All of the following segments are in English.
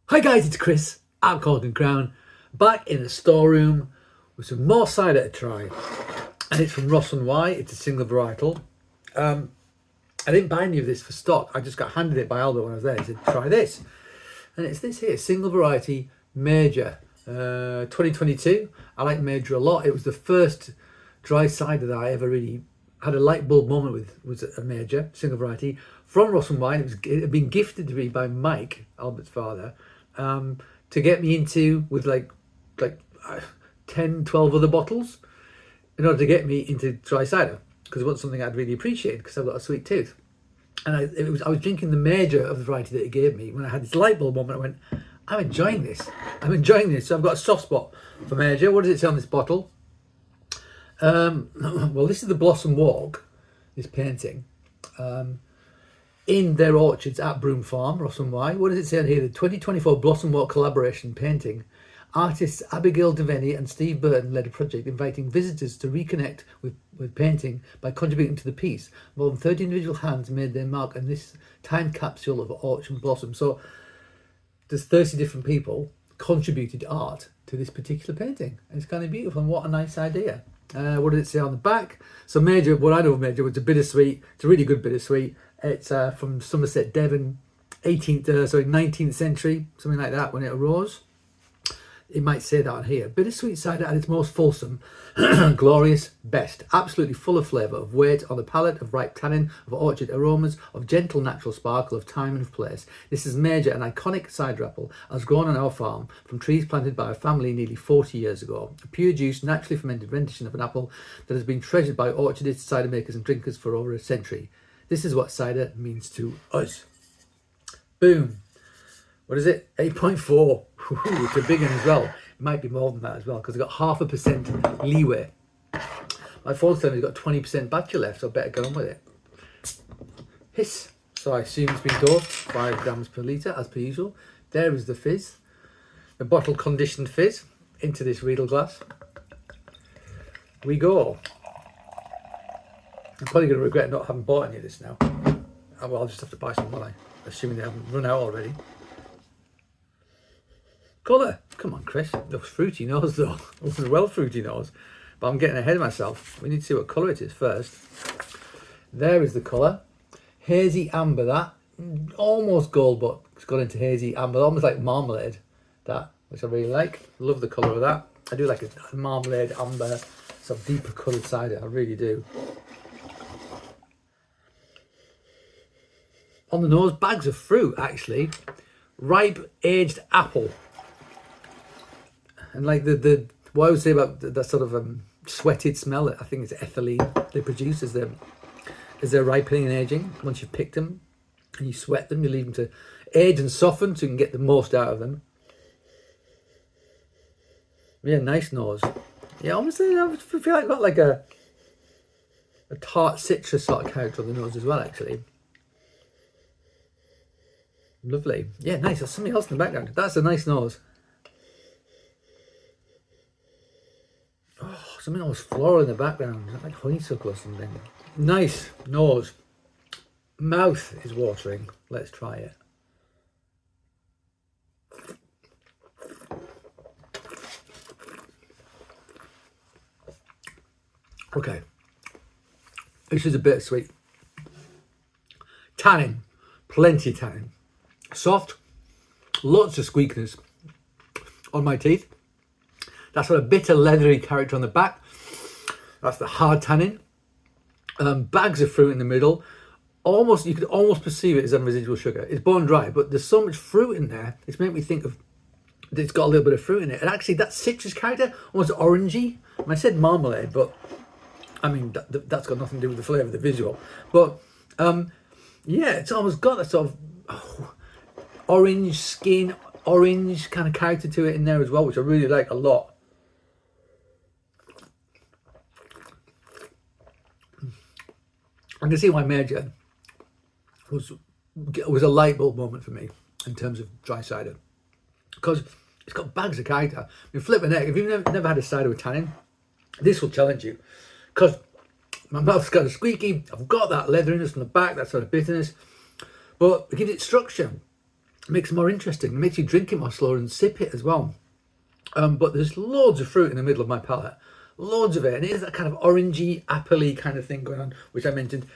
Hi guys, it's Chris at Cork and Crown, back in the storeroom with some more cider to try, and it's from Ross-on-Wye. It's a single varietal. I didn't buy any of this for stock. I just got handed it by Aldo when I was there. He said, "Try this," and it's this here, single variety Major, 2022. I like Major a lot. It was the first dry cider that I ever really had a light bulb moment with. Was a Major single variety from Ross-on-Wye. It had been gifted to me by Mike, Albert's father, to get me into with like 10, 12 other bottles in order to get me into dry cider, because it wasn't something I'd really appreciated because I've got a sweet tooth. And I was drinking the Major of the variety that he gave me when I had this light bulb moment. I went, I'm enjoying this. I'm enjoying this. So I've got a soft spot for Major. What does it say on this bottle? Well, this is the Blossom Walk, this painting, in their orchards at Broome Farm, Ross-on-Wye. What does it say on here? The 2024 Blossom Walk collaboration painting. Artists Abigail Devaney and Steve Burton led a project inviting visitors to reconnect with painting by contributing to the piece. More than 30 individual hands made their mark in this time capsule of orchard blossom. So there's 30 different people contributed art to this particular painting. And it's kind of beautiful, and what a nice idea. What did it say on the back? So Major, what I know of Major was a bittersweet. It's a really good bittersweet. It's from Somerset, Devon, 19th century, something like that, when it arose. It might say that on here. Bittersweet cider at its most fulsome, glorious best. Absolutely full of flavour, of weight on the palate, of ripe tannin, of orchard aromas, of gentle natural sparkle, of time and of place. This is Major, an iconic cider apple, as grown on our farm from trees planted by our family nearly 40 years ago. A pure juice, naturally fermented rendition of an apple that has been treasured by orchardists, cider makers and drinkers for over a century. This is what cider means to us. Boom. What is it? 8.4. It's a big one as well. It might be more than that as well, because I've got 0.5% leeway. My phone's telling me it's got 20% battery left, so I better get on with it. Hiss. So I assume it's been dosed 5 grams per litre, as per usual. There is the fizz. The bottle conditioned fizz into this Riedel glass. We go. I'm probably going to regret not having bought any of this now. Well, I'll just have to buy some, won't I? Assuming they haven't run out already. Colour. Come on, Chris. Looks fruity nose though. Looks a well fruity nose. But I'm getting ahead of myself. We need to see what colour it is first. There is the colour. Hazy amber, that. Almost gold, but it's got into hazy amber. Almost like marmalade, that, which I really like. Love the colour of that. I do like a marmalade, amber, sort of deeper coloured cider. I really do. On the nose, bags of fruit, actually. Ripe, aged apple. And like the what I would say about that sort of sweated smell, I think it's ethylene they produce as they're ripening and aging. Once you've picked them and you sweat them, you leave them to age and soften so you can get the most out of them. Yeah, nice nose. Yeah, honestly, I feel like I've got like a tart citrus sort of character on the nose as well, actually. Lovely. Yeah, nice. There's something else in the background. That's a nice nose. Oh, something almost floral in the background. Is that like honeysuckle or something? Nice nose. Mouth is watering. Let's try it. Okay. This is a bit sweet. Tannin. Plenty of tannin. Soft. Lots of squeakiness on my teeth. That's got a bitter leathery character on the back. That's the hard tannin. Bags of fruit in the middle. You could almost perceive it as residual sugar. It's bone dry, but there's so much fruit in there. It's made me think of it's got a little bit of fruit in it. And actually, that citrus character, almost orangey. I said marmalade, but I mean that's got nothing to do with the flavour of the visual. But yeah, it's almost got that sort of orange skin, orange kind of character to it in there as well, which I really like a lot. I can see why Major was a light bulb moment for me in terms of dry cider, because it's got bags of character. I mean, flip a neck, if you've never had a cider with tannin, this will challenge you, because my mouth's kind of squeaky. I've got that leatheriness on the back, that sort of bitterness, but it gives it structure. It makes it more interesting. It makes you drink it more slower and sip it as well. But there's loads of fruit in the middle of my palate. Loads of it. And it is that kind of orangey, apple-y kind of thing going on, which I mentioned.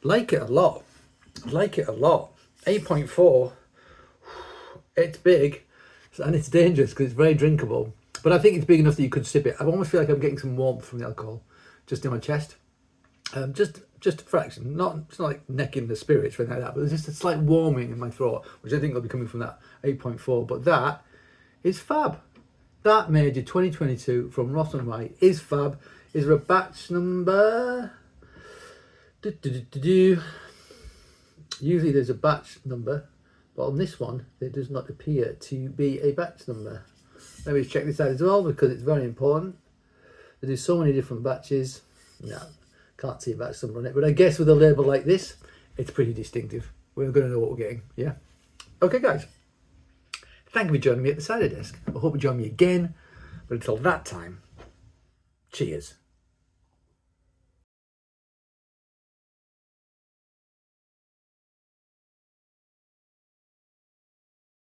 Like it a lot. Like it a lot. 8.4. It's big. And it's dangerous because it's very drinkable. But I think it's big enough that you could sip it. I almost feel like I'm getting some warmth from the alcohol just in my chest. Just a fraction. It's not like necking the spirits or anything like that, but there's just a slight warming in my throat, which I think will be coming from that 8.4. But that is fab. That made your 2022 from Ross-on-Wye is fab. Is there a batch number? Usually there's a batch number, but on this one there does not appear to be a batch number. Let me check this out as well because it's very important. They do so many different batches. No, can't see a batch number on it, but I guess with a label like this, it's pretty distinctive. We're going to know what we're getting. Yeah. Okay, guys. Thank you for joining me at the cider desk. I hope you join me again. But until that time, cheers.